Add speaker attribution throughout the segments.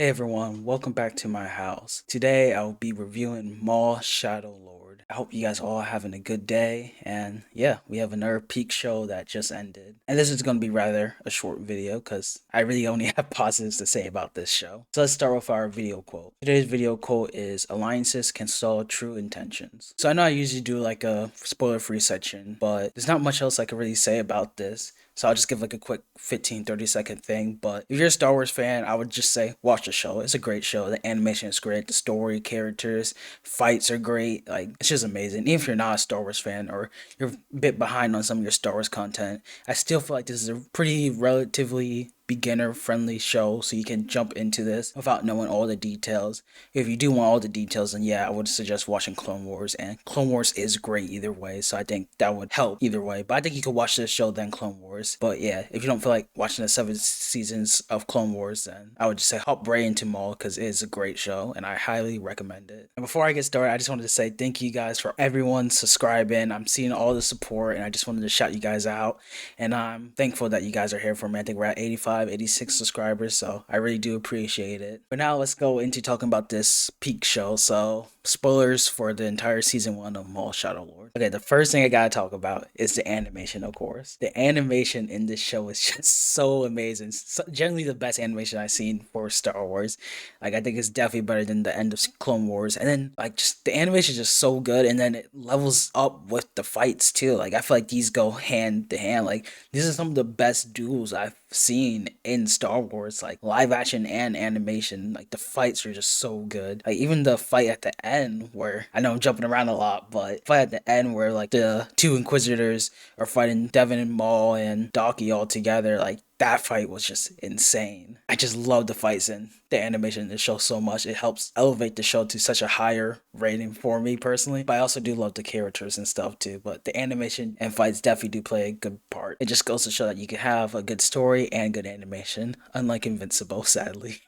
Speaker 1: Hey everyone, welcome back to my house. Today I'll be reviewing Maul Shadow Lord. I hope you guys all having a good day, and yeah, we have another peak show that just ended. And this is going to be rather a short video because I really only have positives to say about this show. So let's start with our video quote. Today's video quote is alliances can stall true intentions. So I know I usually do like a spoiler free section, but there's not much else I can really say about this. So I'll just give like a quick 15-30 second thing. But if you're a Star Wars fan, I would just say watch the show. It's a great show. The animation is great. The story, characters, fights are great. Like it's just amazing. Even if you're not a Star Wars fan or you're a bit behind on some of your Star Wars content, I still feel like this is a pretty relatively beginner friendly show, so you can jump into this without knowing all the details. If you do want all the details, then yeah, I would suggest watching Clone Wars, and Clone Wars is great either way, so I think that would help either way. But I think you could watch this show then Clone Wars. But yeah, if you don't feel like watching the 7 seasons of Clone Wars, then I would just say hop right into Maul because it is a great show and I highly recommend it. And before I get started, I just wanted to say thank you guys for everyone subscribing. I'm seeing all the support and I just wanted to shout you guys out, and I'm thankful that you guys are here for me. I think we're at 86 subscribers, so I really do appreciate it. But now let's go into talking about this peak show. So spoilers for the entire season 1 of Maul Shadow Lord. Okay, the first thing I gotta talk about is the animation, of course. The animation in this show is just so amazing. Generally the best animation I've seen for Star Wars. Like I think it's definitely better than the end of Clone Wars. And then like just the animation is just so good, and then it levels up with the fights too. Like I feel like these go hand to hand. Like these are some of the best duels I've seen in Star Wars, like live action and animation. Like the fights are just so good. Like even the fight at the end where I know I'm jumping around a lot, but fight at the end where like the two Inquisitors are fighting Devin and Maul and Docky all together, like that fight was just insane. I just love the fights and the animation in the show so much. It helps elevate the show to such a higher rating for me personally. But I also do love the characters and stuff too. But the animation and fights definitely do play a good part. It just goes to show that you can have a good story and good animation, unlike Invincible, sadly.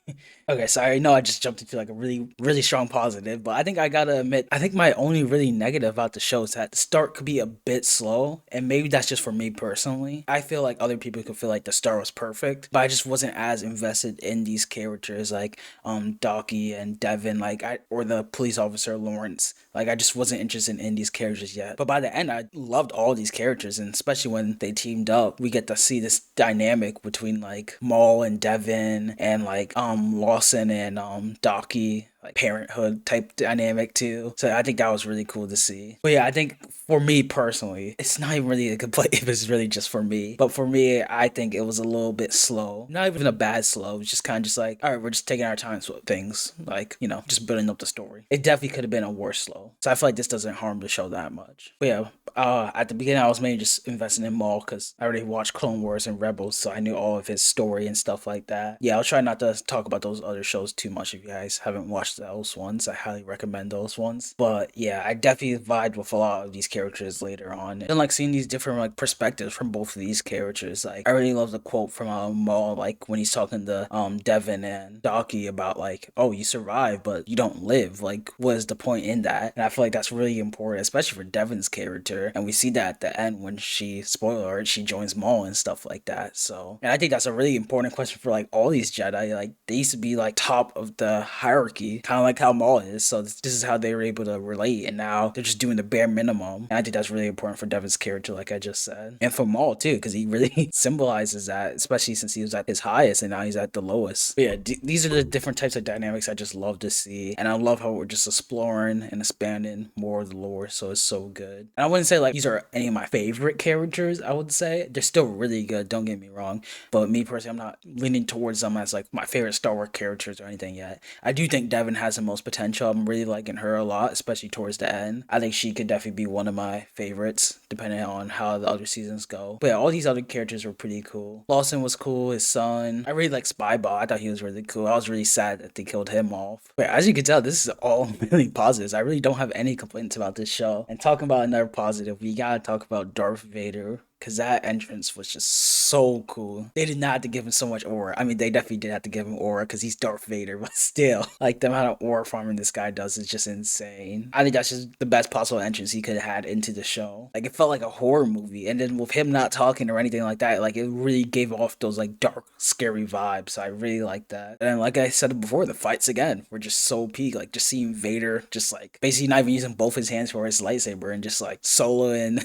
Speaker 1: Okay, sorry. No, I just jumped into like a really strong positive, but I think I gotta admit, I think my only really negative about the show is that the start could be a bit slow, and maybe that's just for me personally. I feel like other people could feel like the start was perfect, but I just wasn't as invested in these characters like Docky and Devin, like I or the police officer Lawrence. Like I just wasn't interested in these characters yet. But by the end, I loved all these characters, and especially when they teamed up, we get to see this dynamic between like Maul and Devin, and like Lawson and Docky, like parenthood type dynamic too. So I think that was really cool to see. But yeah, I think for me personally, it's not even really a complaint if it's really just for me. But for me, I think it was a little bit slow. Not even a bad slow. It's just kind of just like, all right, we're just taking our time with things. Like, just building up the story. It definitely could have been a worse slow. So I feel like this doesn't harm the show that much. But yeah, at the beginning, I was mainly just investing in Maul because I already watched Clone Wars and Rebels, so I knew all of his story and stuff like that. Yeah, I'll try not to talk about those other shows too much if you guys haven't watched those ones. I highly recommend those ones. But yeah, I definitely vibed with a lot of these characters later on. And like seeing these different like perspectives from both of these characters. Like I really love the quote from Maul, like when he's talking to Devin and Docky about like, oh, you survive, but you don't live. Like, what is the point in that? And I feel like that's really important, especially for Devin's character. And we see that at the end when spoiler alert, she joins Maul and stuff like that. So, and I think that's a really important question for like all these Jedi. Like, they used to be like top of the hierarchy, kind of like how Maul is. So, this is how they were able to relate. And now they're just doing the bare minimum. And I think that's really important for Devin's character, like I just said. And for Maul, too, because he really symbolizes that, especially since he was at his highest and now he's at the lowest. But yeah, these are the different types of dynamics I just love to see. And I love how we're just exploring and expanding more of the lore, so it's so good. And I wouldn't say like these are any of my favorite characters. I would say they're still really good, don't get me wrong, but me personally, I'm not leaning towards them as like my favorite Star Wars characters or anything yet. I do think Devin has the most potential. I'm really liking her a lot, especially towards the end. I think she could definitely be one of my favorites depending on how the other seasons go. But yeah, all these other characters were pretty cool. Lawson was cool, his son. I really like Spyball. I thought he was really cool. I was really sad that they killed him off. But as you can tell, this is all really positives. I really don't have any complaints about this show. And talking about another positive, we gotta talk about Darth Vader because that entrance was just so cool. They did not have to give him so much aura. I mean, they definitely did have to give him aura because he's Darth Vader, but still, like the amount of aura farming this guy does is just insane. I think that's just the best possible entrance he could have had into the show. Like it felt like a horror movie, and then with him not talking or anything like that, like it really gave off those like dark, scary vibes. So I really like that. And like I said before, the fights again were just so peak. Like just seeing Vader just like basically not even using both his hands for his lightsaber and just like soloing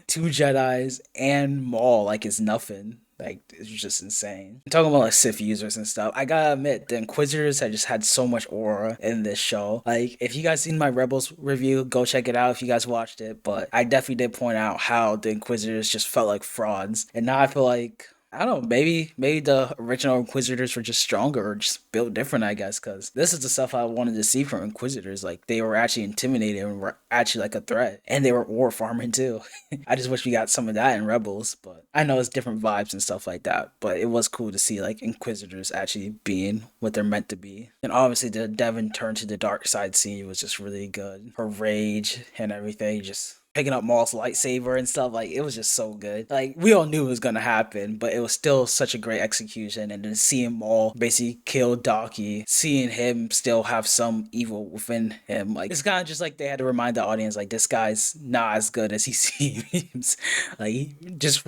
Speaker 1: two Jedi's and Maul like it's nothing. Like it's just insane. I'm talking about like Sith users and stuff. I gotta admit, the Inquisitors had just had so much aura in this show. Like, if you guys seen my Rebels review, go check it out if you guys watched it. But I definitely did point out how the Inquisitors just felt like frauds, and now I feel like I don't know, maybe the original Inquisitors were just stronger or just built different, I guess, because this is the stuff I wanted to see from Inquisitors. Like they were actually intimidating and were actually like a threat. And they were war farming too. I just wish we got some of that in Rebels, but I know it's different vibes and stuff like that. But it was cool to see like Inquisitors actually being what they're meant to be. And obviously the Devon turn to the dark side scene was just really good. Her rage and everything just picking up Maul's lightsaber and stuff. Like it was just so good. Like we all knew it was gonna happen, but it was still such a great execution. And then seeing Maul basically kill Daki, seeing him still have some evil within him, like it's kind of just like they had to remind the audience like this guy's not as good as he seems. Like just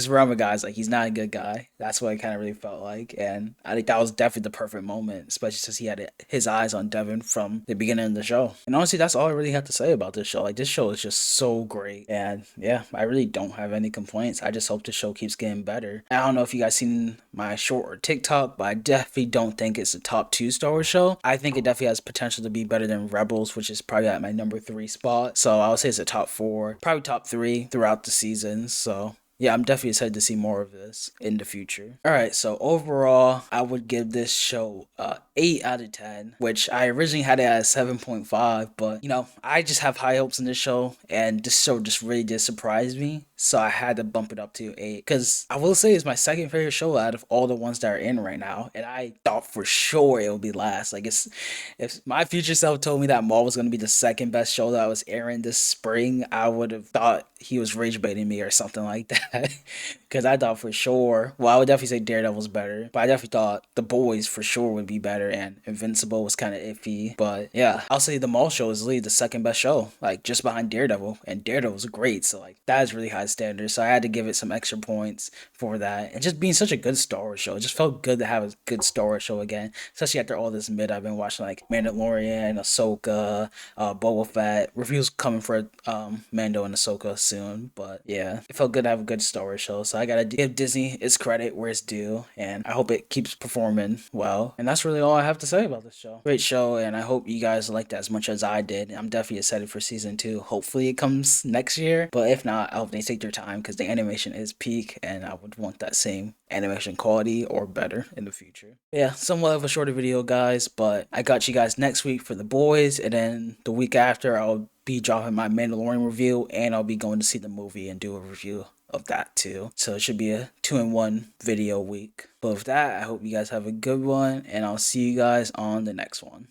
Speaker 1: remember, guys, like he's not a good guy. That's what it kind of really felt like, and I think that was definitely the perfect moment, especially since he had his eyes on Devon from the beginning of the show. And honestly, that's all I really have to say about this show. Like this show is just so great, and yeah, I really don't have any complaints. I just hope the show keeps getting better. I don't know if you guys seen my short or TikTok, but I definitely don't think it's a top 2 Star Wars show. I think it definitely has potential to be better than Rebels, which is probably at my number 3 spot. So I would say it's a top 4, probably top 3 throughout the season. So yeah, I'm definitely excited to see more of this in the future. All right, so overall, I would give this show 8 out of 10, which I originally had it at 7.5, but you know, I just have high hopes in this show, and this show just really did surprise me. So I had to bump it up to 8, because I will say it's my second favorite show out of all the ones that are in right now, and I thought for sure it would be last. Like if my future self told me that Maul was going to be the second best show that was airing this spring, I would have thought he was rage baiting me or something like that. Because I thought for sure, well, I would definitely say Daredevil's better, but I definitely thought The Boys for sure would be better, and Invincible was kind of iffy. But yeah, I'll say the Maul show is literally the second best show, like just behind Daredevil, and Daredevil's great, so like that is really high standards. So I had to give it some extra points for that, and just being such a good Star Wars show, it just felt good to have a good Star Wars show again, especially after all this mid I've been watching like Mandalorian, Ahsoka, Boba Fett. Reviews coming for Mando and Ahsoka soon, but yeah, it felt good to have a good Star Wars show. So I gotta give Disney its credit where it's due, and I hope it keeps performing well. And that's really all I have to say about this show. Great show, and I hope you guys liked it as much as I did. I'm definitely excited for season 2. Hopefully it comes next year, but if not, I hope they take their time because the animation is peak, and I would want that same animation quality or better in the future. Yeah, somewhat of a shorter video, guys, but I got you guys next week for The Boys, and then the week after I'll be dropping my Mandalorian review, and I'll be going to see the movie and do a review of that too. So it should be a 2-in-1 video week. But with that, I hope you guys have a good one, and I'll see you guys on the next one.